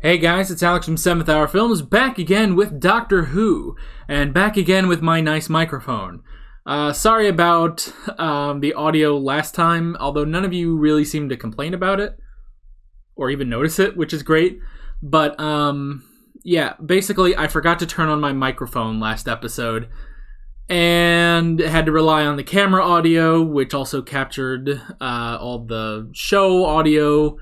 Hey guys, it's Alex from 7th Hour Films, back again with Doctor Who, and back again with my nice microphone. Sorry about the audio last time, although none of you really seemed to complain about it, or even notice it, which is great. But, yeah, basically I forgot to turn on my microphone last episode, and had to rely on the camera audio, which also captured all the show audio.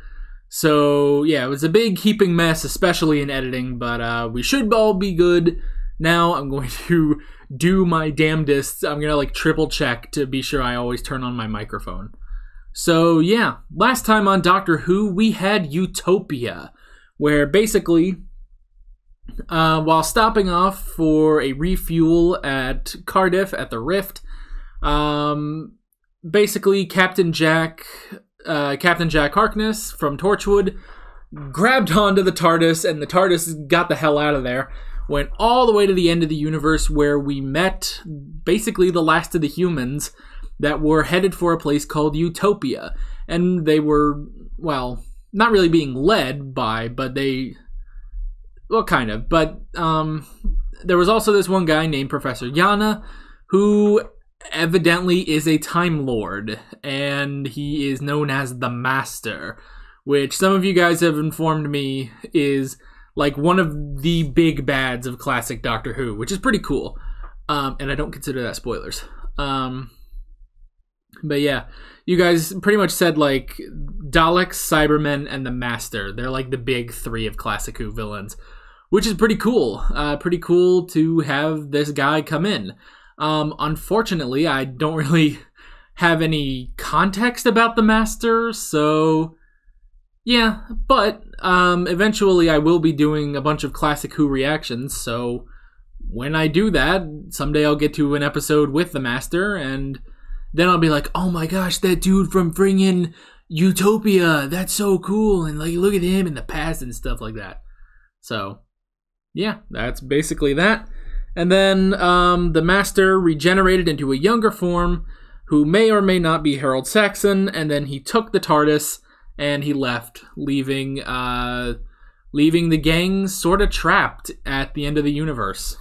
So, yeah, it was a big heaping mess, especially in editing, but we should all be good. Now I'm going to do my damnedest. I'm going to, triple check to be sure I always turn on my microphone. So, yeah, last time on Doctor Who, we had Utopia, where basically, while stopping off for a refuel at Cardiff at the Rift, basically Captain Jack Harkness from Torchwood grabbed onto the TARDIS, and the TARDIS got the hell out of there. Went all the way to the end of the universe, where we met basically the last of the humans that were headed for a place called Utopia. And they were, well, not really being led by, but they... well, kind of. But there was also this one guy named Professor Yana, who evidently is a Time Lord, and he is known as the Master, which some of you guys have informed me is like one of the big bads of classic Doctor Who, which is pretty cool. And I don't consider that spoilers. But yeah, you guys pretty much said like Daleks, Cybermen, and the Master. They're like the big three of classic Who villains, which is pretty cool. Pretty cool to have this guy come in. Unfortunately, I don't really have any context about the Master, so yeah, but eventually I will be doing a bunch of classic Who reactions, so when I do that, someday I'll get to an episode with the Master, and then I'll be like, oh my gosh, that dude from friggin' Utopia, that's so cool, and like look at him in the past and stuff like that. So yeah, that's basically that. And then the Master regenerated into a younger form who may or may not be Harold Saxon, and then he took the TARDIS and he left, leaving the gang sort of trapped at the end of the universe.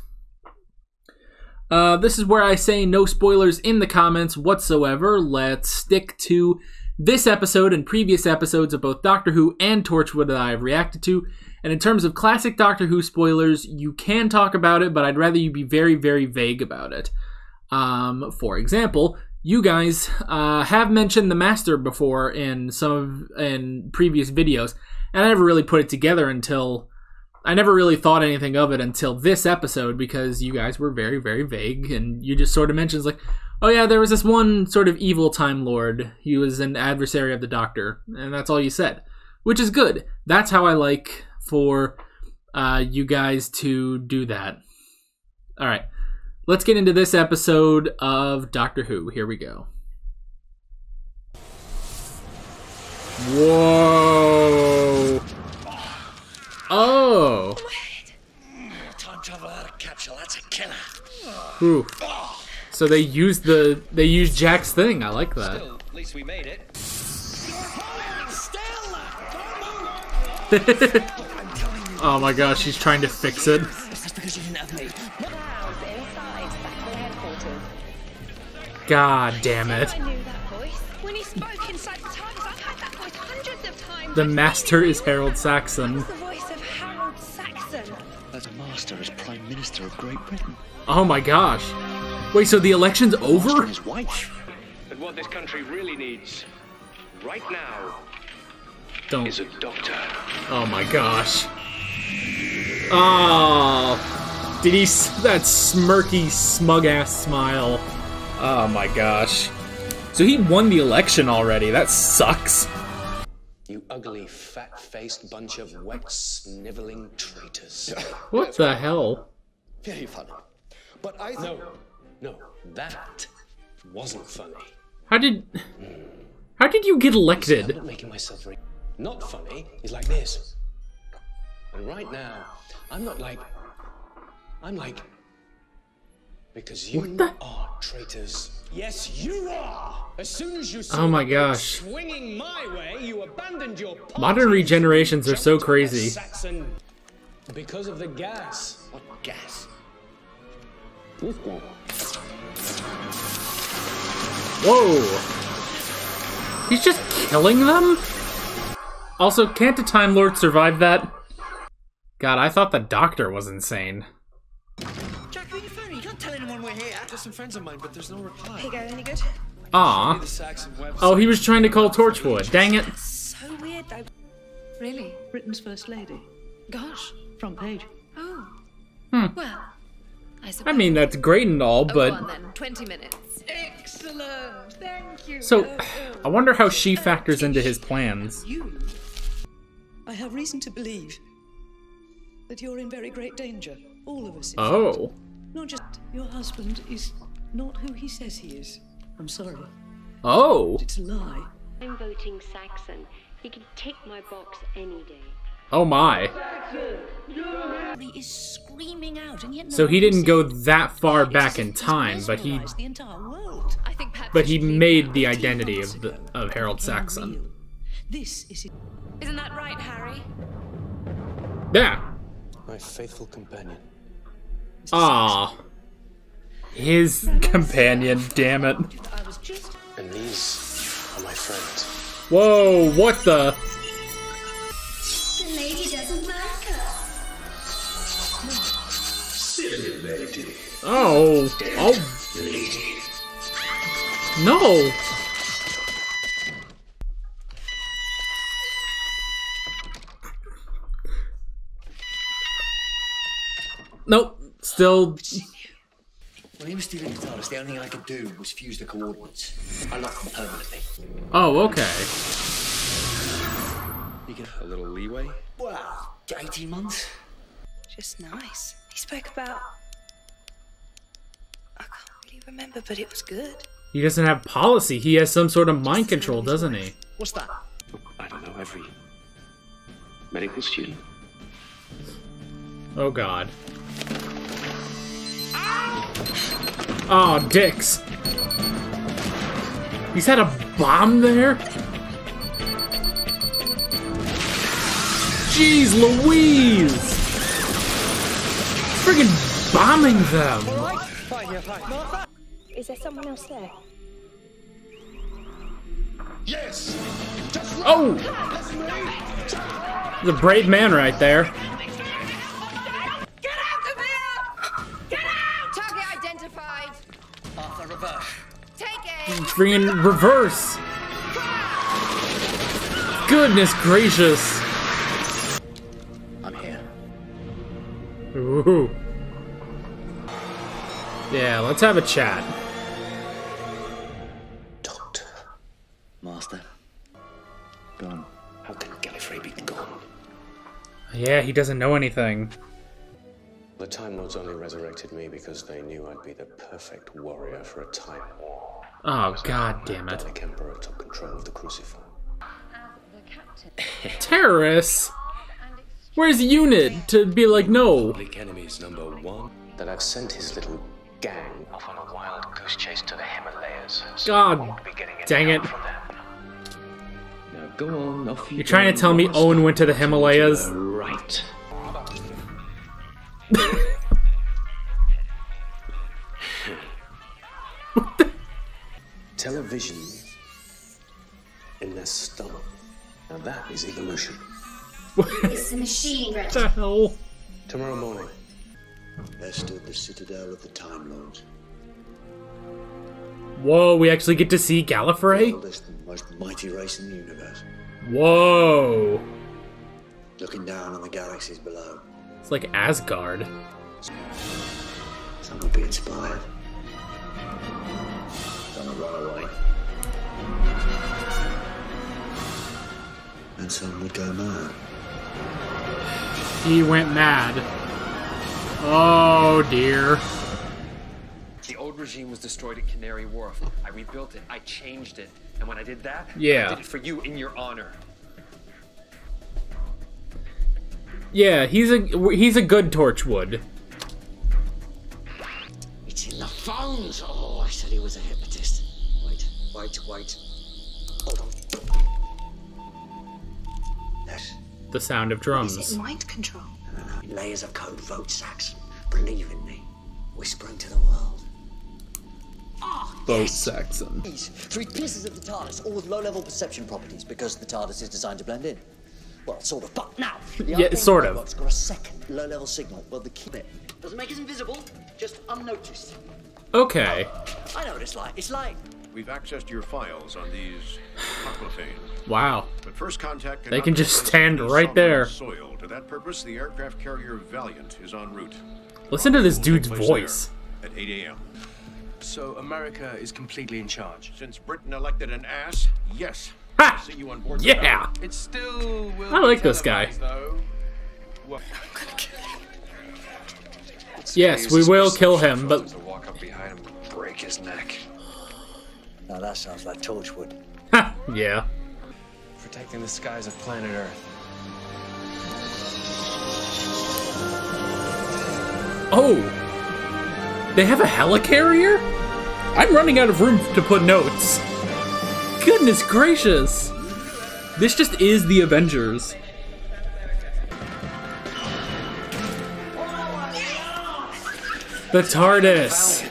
This is where I say no spoilers in the comments whatsoever. Let's stick to this episode and previous episodes of both Doctor Who and Torchwood that I've reacted to. And in terms of classic Doctor Who spoilers, you can talk about it, but I'd rather you be very, very vague about it. For example, you guys have mentioned the Master before in previous videos, and I never really put it together until... I never really thought anything of it until this episode, because you guys were very, very vague, and you just sort of mentioned, like, oh yeah, there was this one sort of evil Time Lord. He was an adversary of the Doctor, and that's all you said. Which is good. That's how I like for you guys to do that. Alright, let's get into this episode of Doctor Who. Here we go. Whoa! Oh! Time travel out of capsule, that's a killer. Ooh. So they used Jack's thing. I like that. Still, at least we made it. Oh my gosh, she's trying to fix it. That's because you didn't have me. God damn it. I knew that voice. When he spoke inside the TARDIS, I've heard that voice hundreds of times. The Master is Harold Saxon. That's the voice of Harold Saxon. As Master as Prime Minister of Great Britain. Oh my gosh. Wait, so the election's over? And his wife. But what this country really needs, right now, Don't. is a doctor. Oh my gosh. Oh. Did he... that smirky, smug-ass smile. Oh my gosh. So he won the election already. That sucks. You ugly, fat-faced bunch of wet, sniveling traitors. What the hell? Very funny. But I think... No, that wasn't funny. How did you get See, I'm elected? not making myself very... Not funny is like this. And right now, I'm like... Because you are traitors. Yes, you are! As soon as you saw Oh my gosh. swinging my way, you abandoned your party. Modern regenerations are so crazy. Saxon because of the gas. What gas? This gas. Whoa. He's just killing them? Also, can't a Time Lord survive that? God, I thought the doctor was insane. Jack, who are you phoning? You can't tell anyone we're here. Just some friends of mine, but there's no reply. Here you go, any good? Aw. The Saxon website. Oh, he was trying to call Torchwood. Dang it. So weird though. Really? Britain's first lady. Gosh. Front page. Oh. Well, I suppose. I mean, that's great and all, Go but... on then, 20 minutes. Excellent. Thank you. So, I wonder how she factors into his plans. You. I have reason to believe that you're in very great danger. All of us. in fact. Oh. Not just your husband is not who he says he is. I'm sorry. Oh. It's a lie. I'm voting Saxon. He can tick my box any day. Oh my. He is screaming out, and yet So he didn't go that far back in time, but he the entire world. I think perhaps but we he should leave made now. the identity of Harold Saxon. This is it. Isn't that right, Harry? Yeah. My faithful companion. Ah. His companion, damn it. I was just. And these are my friends. Whoa, what the? The lady doesn't like her. Silly lady. Oh. Oh. Lady. No. Nope. Still. When he was stealing the TARDIS, the only thing I could do was fuse the coordinates. I locked them permanently. Oh, okay. You get a little leeway. Well, 18 months. Just nice. He spoke about. I can't really remember, but it was good. He doesn't have policy. He has some sort of mind control, doesn't he? What's that? I don't know, every medical student. Oh god. Oh, dicks. He's had a bomb there? Jeez Louise! Friggin' bombing them! Is there someone else there? Yes! Just right. Oh! That's me! He's a brave man right there. Get out of here! Get out! Target identified. Arthur, reverse. Take it. Friggin' reverse! Goodness gracious! I'm here. Ooh. Yeah, let's have a chat. Doctor. Master. Gone. How can Gallifrey be gone? Yeah, he doesn't know anything. The Time Lords only resurrected me because they knew I'd be the perfect warrior for a time war. Oh, god damn it. Dalek Emperor took control of the Crucifier. Terrorists? Where's Unit to be like, no? Public enemies number one. That I've sent his little gang off on a wild goose chase to the Himalayas. So God we won't be getting any dang help it. from them. Now go on, off you You're trying to tell me Owen went to the Himalayas? Right. Television in their stomach. Now that is evolution. It's the machine, Red. What the hell? Tomorrow morning. There stood the citadel of the Time Lords. Whoa, we actually get to see Gallifrey? The oldest and most mighty race in the universe. Whoa. Looking down on the galaxies below. It's like Asgard. Some would be inspired. Some would run away. And some would go mad. He went mad. Oh dear. The old regime was destroyed at Canary Wharf. I rebuilt it. I changed it. And when I did that, Yeah. I did it for you in your honor. Yeah, he's a good Torchwood. It's enough. drums! Oh, I said he was a hypnotist. Wait. Hold on. Yes. The sound of Is drums. it mind control? No. Layers of code vote, Saxon. Believe in me. Whispering to the world. Both Saxon. These 3 pieces of the TARDIS, all with low-level perception properties, because the TARDIS is designed to blend in. Well, sort of. But now, the Yeah, sort of. robot's got a second low-level signal. Well, the key bit doesn't make it invisible, just unnoticed. Okay. I know what it's like. It's like We've accessed your files on these Toclophanes. Wow. But first contact They can just stand right there. Soil. To that purpose, the aircraft carrier Valiant is en route. Listen to this We'll dude's take place voice. there At 8 a.m. So America is completely in charge. Since Britain elected an ass, yes. Ha! I'll see you on board the Yeah! It still will I like this guy. though. Yes, we will kill him, but... To walk up behind him and break his neck. Now that sounds like Torchwood. Ha! Yeah. Protecting the skies of planet Earth. Oh! They have a helicarrier? I'm running out of room to put notes. Goodness gracious! This just is the Avengers. The TARDIS.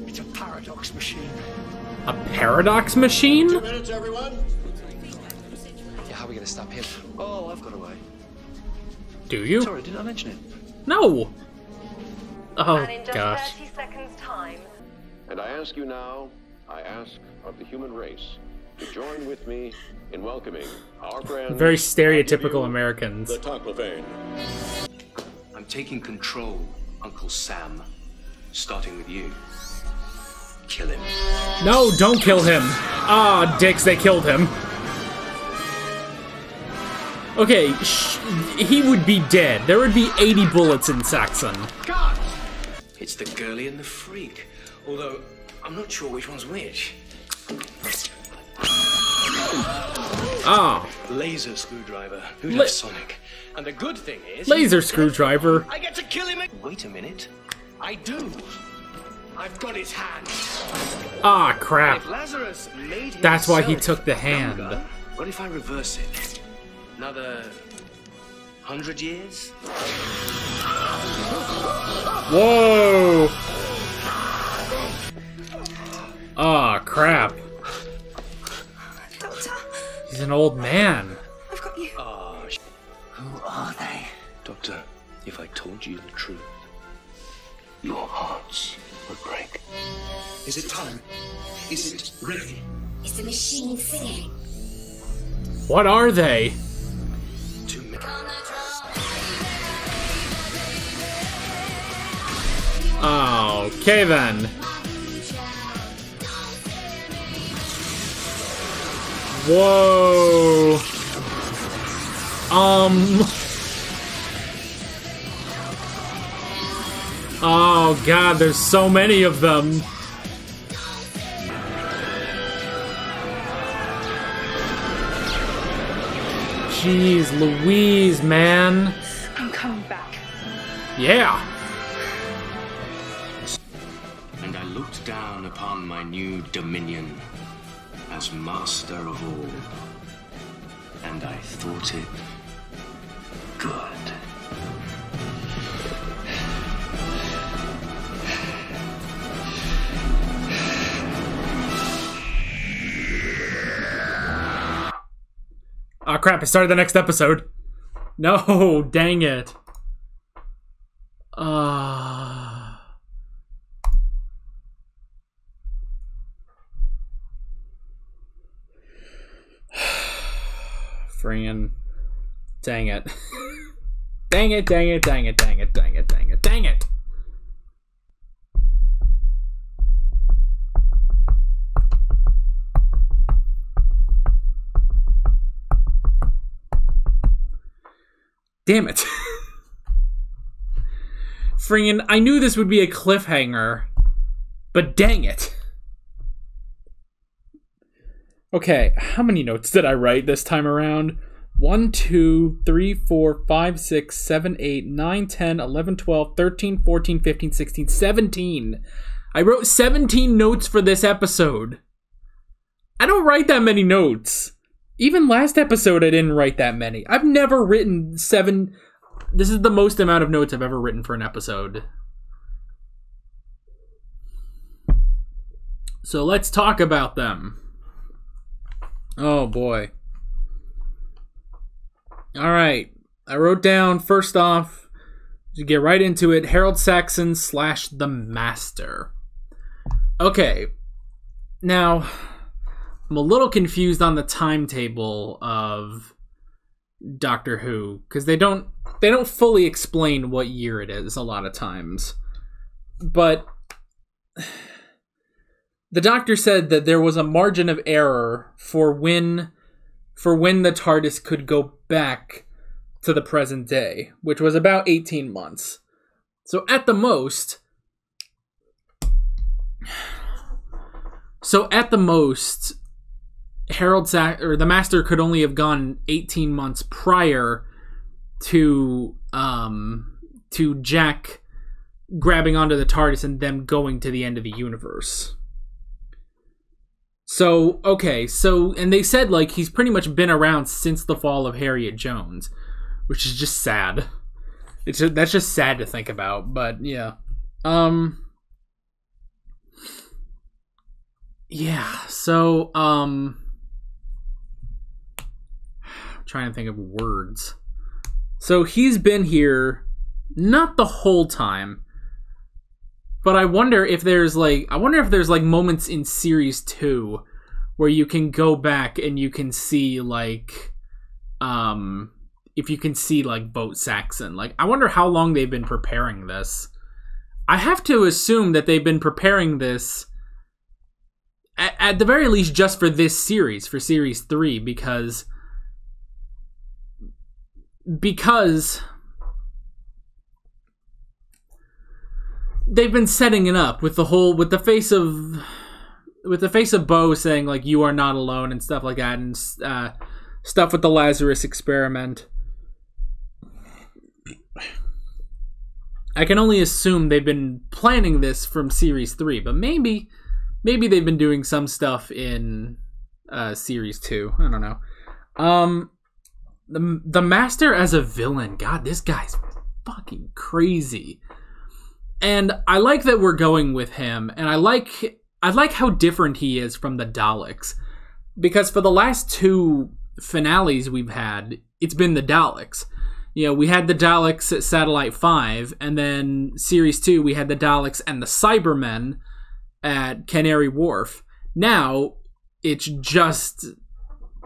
It's a paradox machine. A paradox machine? 2 minutes, everyone. Yeah, how are we gonna stop him? Oh, I've got a way. Do you? Sorry, did I mention it? No! Oh, And in just gosh. 30 seconds' time, And I ask you now, I ask of the human race, to join with me in welcoming our friends. Very stereotypical Americans. The Toclophane. I'm taking control, Uncle Sam. Starting with you. Kill him. No, don't kill him! Ah, dicks, they killed him. Okay, he would be dead. There would be 80 bullets in Saxon. God! It's the girly and the freak. Although, I'm not sure which one's which. Ah, Laser screwdriver. Who'd La- have Sonic? And the good thing is... laser screwdriver. I get to kill him again. Wait a minute. I do. I've got his hand. Ah, crap. If Lazarus made That's why he himself took the hand. younger, what if I reverse it? Another 100 years? Whoa! Ah, crap. Doctor, He's an old man. I've got you. Who are they? Doctor, if I told you the truth, your hearts would break. Is it time? Is it ready? Is the machine singing? What are they? 2 minutes. Okay then. Whoa. Oh god, there's so many of them. Jeez Louise, man. I'm coming back. Yeah. And I looked down upon my new dominion as master of all. And I thought it good. Oh crap, I started the next episode. No, dang it. Friggin' dang it. Dang it, dang it, dang it, dang it, dang it, dang it, dang it. Damn it. Friggin', I knew this would be a cliffhanger, but dang it. Okay, how many notes did I write this time around? 1, 2, 3, 4, 5, 6, 7, 8, 9, 10, 11, 12, 13, 14, 15, 16, 17. I wrote 17 notes for this episode. I don't write that many notes. Even last episode, I didn't write that many. I've never written 7... This is the most amount of notes I've ever written for an episode. So let's talk about them. Oh boy. Alright. I wrote down, first off, to get right into it, Harold Saxon / the Master. Okay. Now, I'm a little confused on the timetable of Doctor Who, because they don't fully explain what year it is a lot of times. But the Doctor said that there was a margin of error for when the TARDIS could go back to the present day, which was about 18 months. So at the most, the Master could only have gone 18 months prior to Jack grabbing onto the TARDIS and them going to the end of the universe. So, okay, and they said, like, he's pretty much been around since the fall of Harriet Jones, which is just sad. That's just sad to think about, but yeah. Yeah, so, trying to think of words. So he's been here, not the whole time, but I wonder if there's like moments in series 2 where you can go back and you can see like, if you can see like Boat Saxon. Like, I wonder how long they've been preparing this. I have to assume that they've been preparing this at the very least just for this series, for series 3, because they've been setting it up with the face of Bo saying like, you are not alone and stuff like that, and stuff with the Lazarus experiment. I can only assume they've been planning this from series 3, but maybe they've been doing some stuff in series 2. I don't know. The Master as a villain, God, this guy's fucking crazy. And I like that we're going with him, and I like how different he is from the Daleks. Because for the last 2 finales we've had, it's been the Daleks. You know, we had the Daleks at Satellite 5, and then Series 2, we had the Daleks and the Cybermen at Canary Wharf. Now, it's just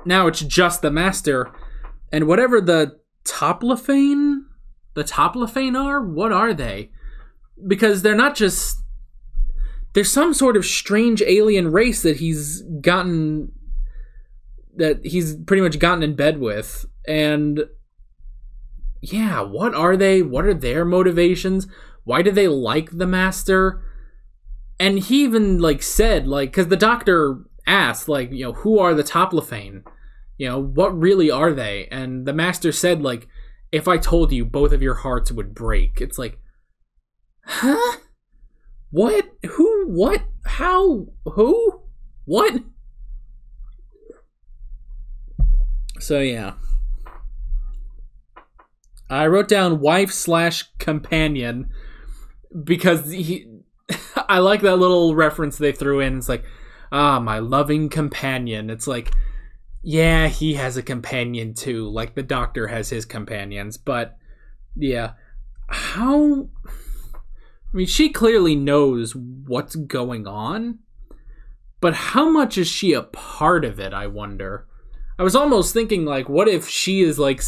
the Master, and whatever the Toplafane are, what are they? Because they're not just... There's some sort of strange alien race that he's pretty much gotten in bed with. And yeah, what are they? What are their motivations? Why do they like the Master? And he even like said, like, because the Doctor asked, like, you know, who are the Toplafane? You know, what really are they? And the Master said, like, if I told you, both of your hearts would break. It's like, huh? What? Who? What? How? Who? What? So, yeah. I wrote down wife/companion because I like that little reference they threw in. It's like, my loving companion. It's like, yeah, he has a companion too. Like the Doctor has his companions. But, yeah. How... I mean, she clearly knows what's going on, but how much is she a part of it, I wonder? I was almost thinking, like, what if she is, like,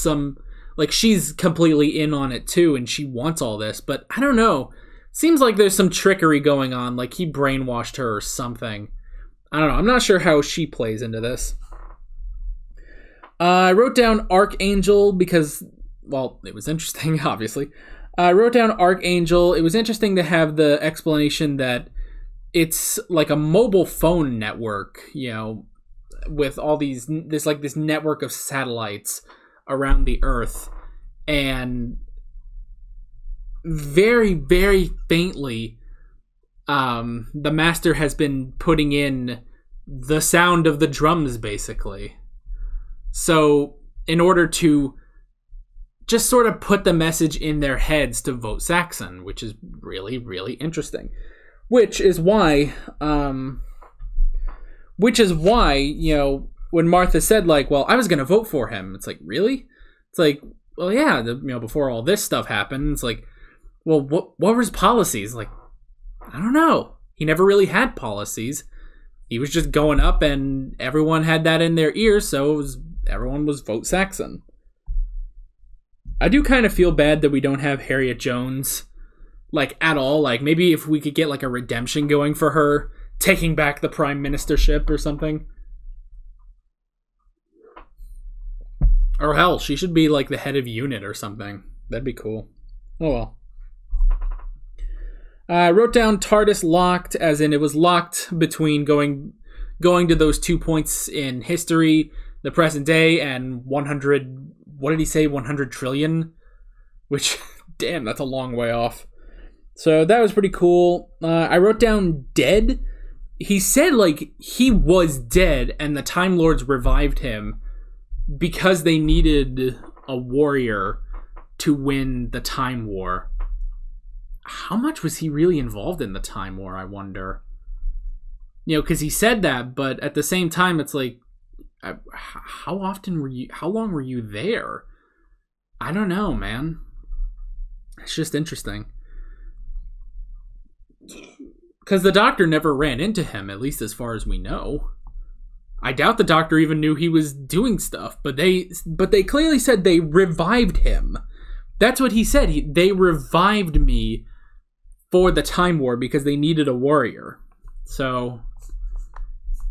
she's completely in on it, too, and she wants all this, but I don't know. Seems like there's some trickery going on, like he brainwashed her or something. I don't know, I'm not sure how she plays into this. I wrote down Archangel because, well, it was interesting, obviously. I wrote down Archangel. It was interesting to have the explanation that it's like a mobile phone network, you know, with all this network of satellites around the Earth, and very, very faintly, the Master has been putting in the sound of the drums, basically. So, in order to just sort of put the message in their heads to vote Saxon, which is really, really interesting. Which is why, you know, when Martha said, like, well, I was going to vote for him, it's like, really? It's like, well, yeah, you know, before all this stuff happened, it's like, well, what were his policies? Like, I don't know. He never really had policies. He was just going up, and everyone had that in their ears, so everyone was vote Saxon. I do kind of feel bad that we don't have Harriet Jones, like, at all. Like, maybe if we could get, like, a redemption going for her, taking back the prime ministership or something. Or hell, she should be, like, the head of unit or something. That'd be cool. Oh well. I wrote down TARDIS locked, as in it was locked between going to those 2 points in history, the present day, and 100... What did he say? 100 trillion? Which, damn, that's a long way off. So that was pretty cool. I wrote down dead. He said, like, he was dead and the Time Lords revived him because they needed a warrior to win the Time War. How much was he really involved in the Time War, I wonder? You know, because he said that, but at the same time, it's like, how long were you there? I don't know, man. It's just interesting. Because the Doctor never ran into him, at least as far as we know. I doubt the Doctor even knew he was doing stuff, but they clearly said they revived him. That's what he said. They revived me for the Time War because they needed a warrior. So...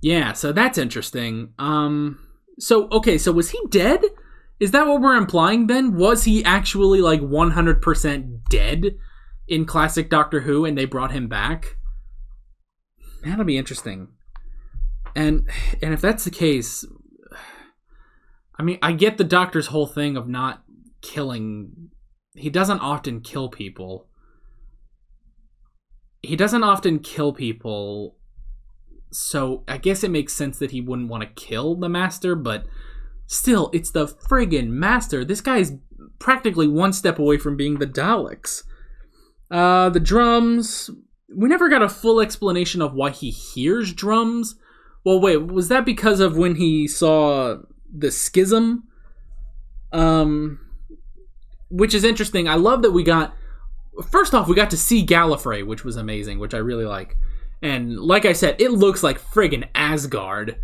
yeah, so that's interesting. So was he dead? Is that what we're implying then? Was he actually, like, 100% dead in classic Doctor Who and they brought him back? That'll be interesting. And if that's the case, I mean, I get the Doctor's whole thing of not killing. He doesn't often kill people. So I guess it makes sense that he wouldn't want to kill the Master, but still, it's the friggin' Master. This guy's practically one step away from being the Daleks. The drums... we never got a full explanation of why he hears drums. Well, wait, was that because of when he saw the schism? Which is interesting. I love that we got... first off, we got to see Gallifrey, which was amazing, which I really like. And like I said, it looks like friggin' Asgard.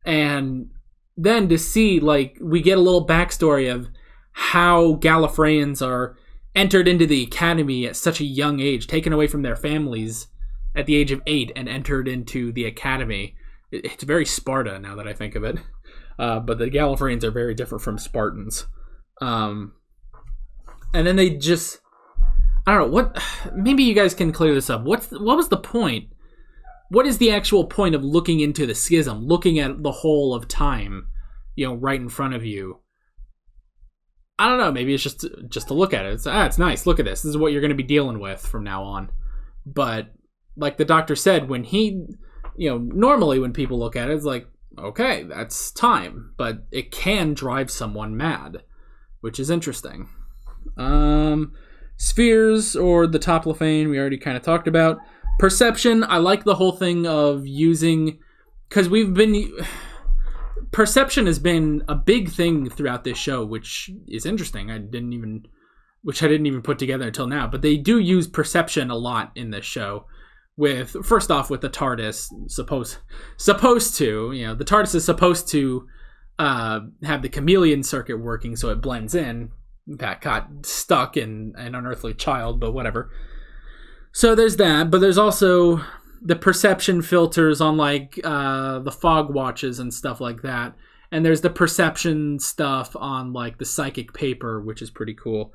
And then to see, like, we get a little backstory of how Gallifreyans are entered into the Academy at such a young age, taken away from their families at the age of 8 and entered into the Academy. It's very Sparta, now that I think of it. But the Gallifreyans are very different from Spartans. And then they just... I don't know, what... maybe you guys can clear this up. What was the point? What is the actual point of looking into the schism, looking at the whole of time, you know, right in front of you? I don't know, maybe it's just to look at it. It's nice, look at this. This is what you're going to be dealing with from now on. But, like the Doctor said, when he, you know, normally when people look at it, it's like, okay, that's time. But it can drive someone mad, which is interesting. Spheres, or the Toplafane, we already kind of talked about. Perception, I like the whole thing of using... because perception has been a big thing throughout this show, which is interesting. I didn't even put together until now. But they do use perception a lot in this show. First off, with the TARDIS, supposed to, you know, the TARDIS is supposed to have the chameleon circuit working so it blends in. That got stuck in an unearthly child, but whatever. So there's that, but there's also the perception filters on, like, the fog watches and stuff like that. And there's the perception stuff on, like, the psychic paper, which is pretty cool.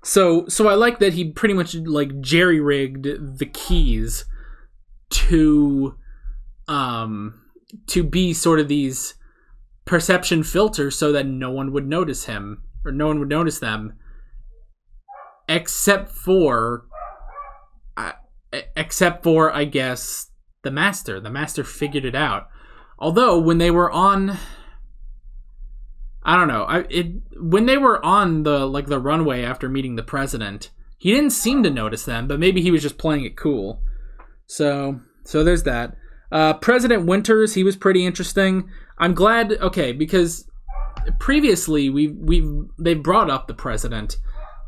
So I like that he pretty much, like, jerry-rigged the keys to be sort of these perception filter so that no one would notice him, or no one would notice them, except for I guess the Master. The Master figured it out. Although when they were on, I don't know, when they were on the runway after meeting the president, he didn't seem to notice them, but maybe he was just playing it cool. So there's that. President Winters, he was pretty interesting. I'm glad, because previously they brought up the president.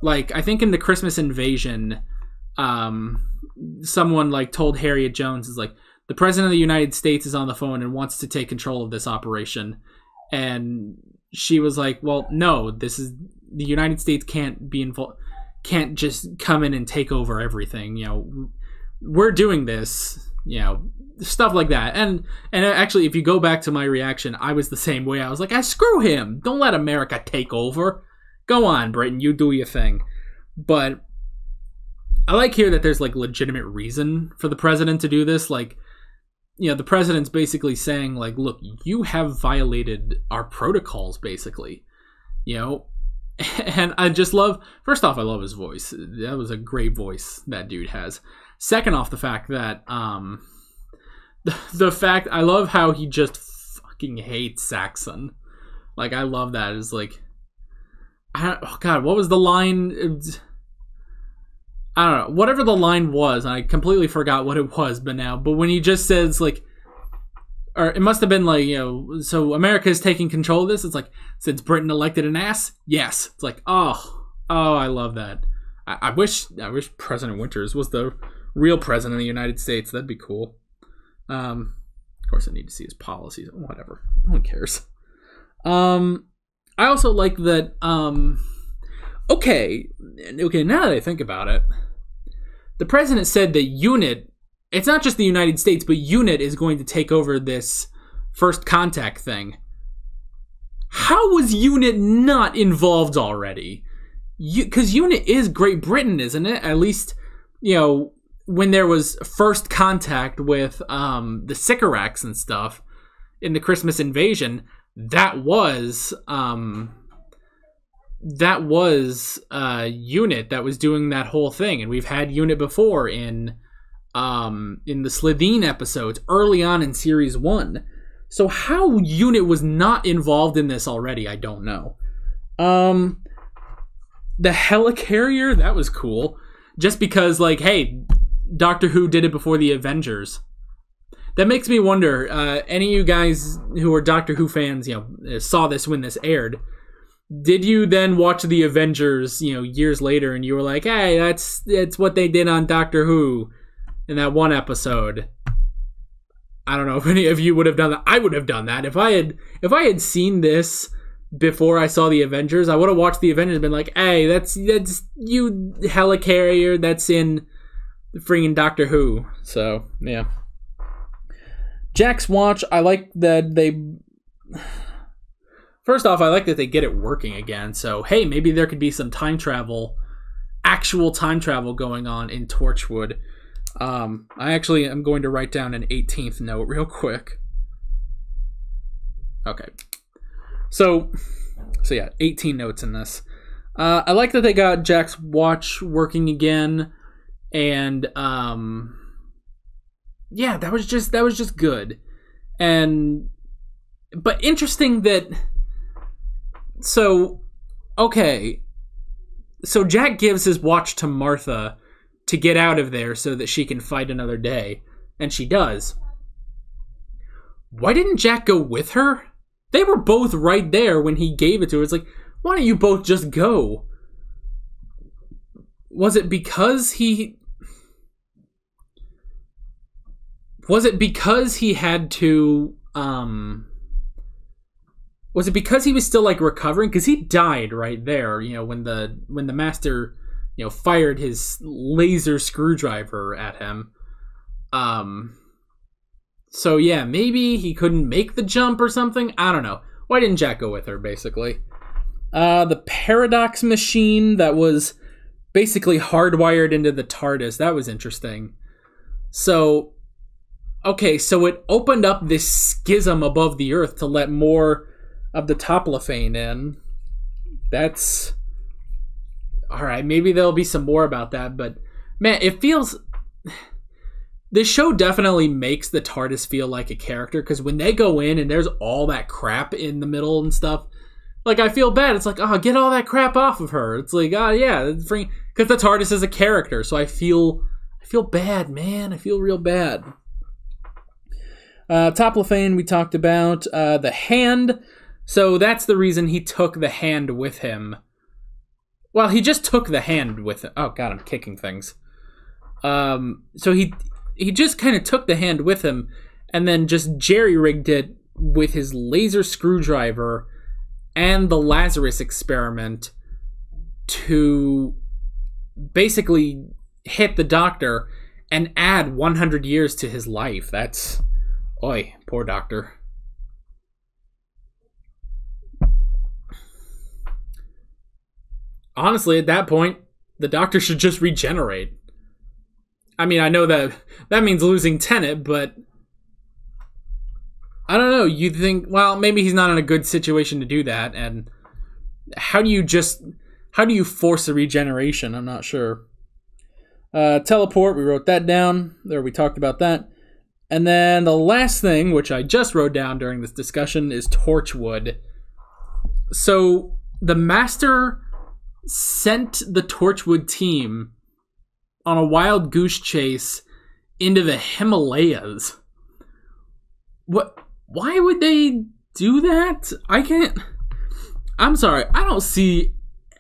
Like, I think in the Christmas Invasion, someone like told Harriet Jones, is like, the president of the United States is on the phone and wants to take control of this operation. And she was like, well, no, this is, the United States can't be involved, can't just come in and take over everything. You know, we're doing this, you know, stuff like that. And actually, if you go back to my reaction, I was the same way. I was like, screw him. Don't let America take over. Go on, Britain, you do your thing. But I like here that there's like legitimate reason for the president to do this. Like, you know, the president's basically saying, like, look, you have violated our protocols, basically. You know? And I just love, first off, I love his voice. That was a great voice that dude has. Second off, the fact that, the fact, I love how he just fucking hates Saxon. Like, I love that. It's like, oh God, what was the line? I don't know. Whatever the line was, I completely forgot what it was, but when he just says, like, or it must have been like, you know, so America is taking control of this. It's like, since Britain elected an ass? Yes. It's like, oh, I love that. I wish President Winters was the real president of the United States. That'd be cool. Of course, I need to see his policies. Whatever. No one cares. I also like that, okay, now that I think about it, the president said that UNIT, it's not just the United States, but UNIT is going to take over this first contact thing. How was UNIT not involved already? Because UNIT is Great Britain, isn't it? At least, you know, when there was first contact with the Sycorax and stuff in the Christmas Invasion, that was UNIT that was doing that whole thing. And we've had UNIT before in the Slitheen episodes early on in series 1. So how UNIT was not involved in this already, I don't know. The helicarrier, that was cool. Just because, like, hey, Doctor Who did it before the Avengers. That makes me wonder, any of you guys who are Doctor Who fans, you know, saw this when this aired, did you then watch the Avengers, you know, years later, and you were like, hey, that's what they did on Doctor Who in that one episode? I don't know if any of you would have done that. I would have done that. If I had seen this before I saw the Avengers, I would have watched the Avengers and been like, hey, that's you helicarrier that's in freaking Doctor Who. So, yeah. Jack's watch, I like that they... First off, I like that they get it working again. So, hey, maybe there could be some time travel, actual time travel going on in Torchwood. I actually am going to write down an 18th note real quick. Okay. So yeah, 18 notes in this. I like that they got Jack's watch working again. And, yeah, that was just good. But interesting that, so Jack gives his watch to Martha to get out of there so that she can fight another day. And she does. Why didn't Jack go with her? They were both right there when he gave it to her. It's like, why don't you both just go? Was it because he had to, was it because he was still, like, recovering? Because he died right there, you know, when the Master, you know, fired his laser screwdriver at him. So yeah, maybe he couldn't make the jump or something. I don't know. Why didn't Jack go with her, basically? The paradox machine that was basically hardwired into the TARDIS. That was interesting. So, okay, so it opened up this schism above the Earth to let more of the Toplafane in. That's... Alright, maybe there'll be some more about that, but... Man, it feels... This show definitely makes the TARDIS feel like a character, because when they go in and there's all that crap in the middle and stuff, like, I feel bad. It's like, oh, get all that crap off of her. It's like, oh, yeah, because the TARDIS is a character, so I feel bad, man. I feel real bad. Toplafane, we talked about. The hand. So that's the reason he took the hand with him. Well, he just took the hand with him. Oh, God, I'm kicking things. So he just kind of took the hand with him and then just jerry-rigged it with his laser screwdriver and the Lazarus experiment to basically hit the Doctor and add 100 years to his life. That's... Oy, poor Doctor. Honestly, at that point, the Doctor should just regenerate. I mean, I know that means losing Tenet, but... I don't know, you think... Well, maybe he's not in a good situation to do that, and... How do you force a regeneration? I'm not sure. Teleport, we wrote that down. There, we talked about that. And then the last thing, which I just wrote down during this discussion, is Torchwood. So, the Master sent the Torchwood team on a wild goose chase into the Himalayas. What? Why would they do that? I'm sorry, I don't see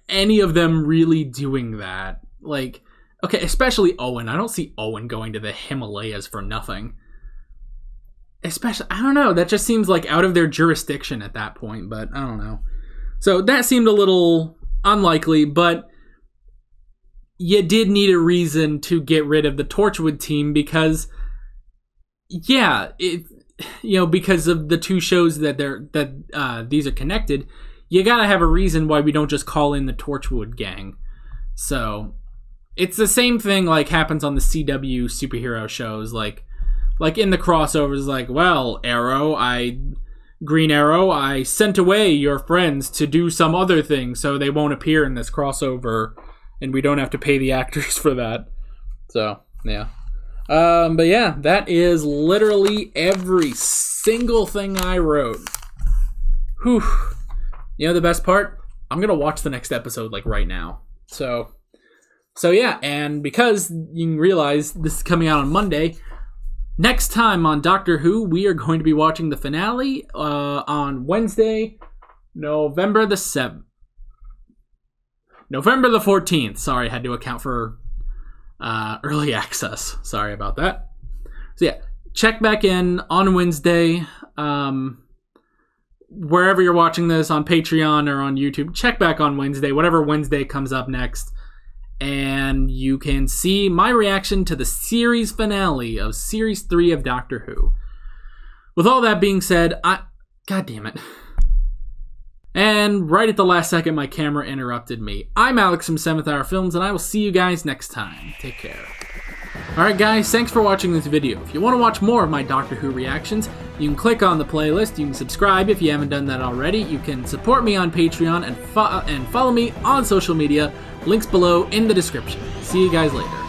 any of them really doing that. Like, okay, especially Owen. I don't see Owen going to the Himalayas for nothing. Especially, I don't know, that just seems like out of their jurisdiction at that point, but I don't know. So that seemed a little unlikely, but you did need a reason to get rid of the Torchwood team because, yeah, because of the two shows that these are connected, you gotta have a reason why we don't just call in the Torchwood gang. So it's the same thing like happens on the CW superhero shows, like in the crossovers, like, well, Green Arrow, I sent away your friends to do some other thing so they won't appear in this crossover and we don't have to pay the actors for that. So, yeah. But yeah, that is literally every single thing I wrote. Whew. You know the best part? I'm gonna watch the next episode, like, right now. So yeah, and because you can realize this is coming out on Monday, next time on Doctor Who, we are going to be watching the finale on Wednesday, November the 7th. November the 14th. Sorry, I had to account for early access. Sorry about that. So yeah, check back in on Wednesday. Wherever you're watching this, on Patreon or on YouTube, check back on Wednesday, whatever Wednesday comes up next. And you can see my reaction to the series finale of Series 3 of Doctor Who. With all that being said, God damn it. And right at the last second, my camera interrupted me. I'm Alex from 7th Hour Films, and I will see you guys next time. Take care. Alright guys, thanks for watching this video. If you want to watch more of my Doctor Who reactions, you can click on the playlist, you can subscribe if you haven't done that already, you can support me on Patreon, and follow me on social media. Links below in the description. See you guys later.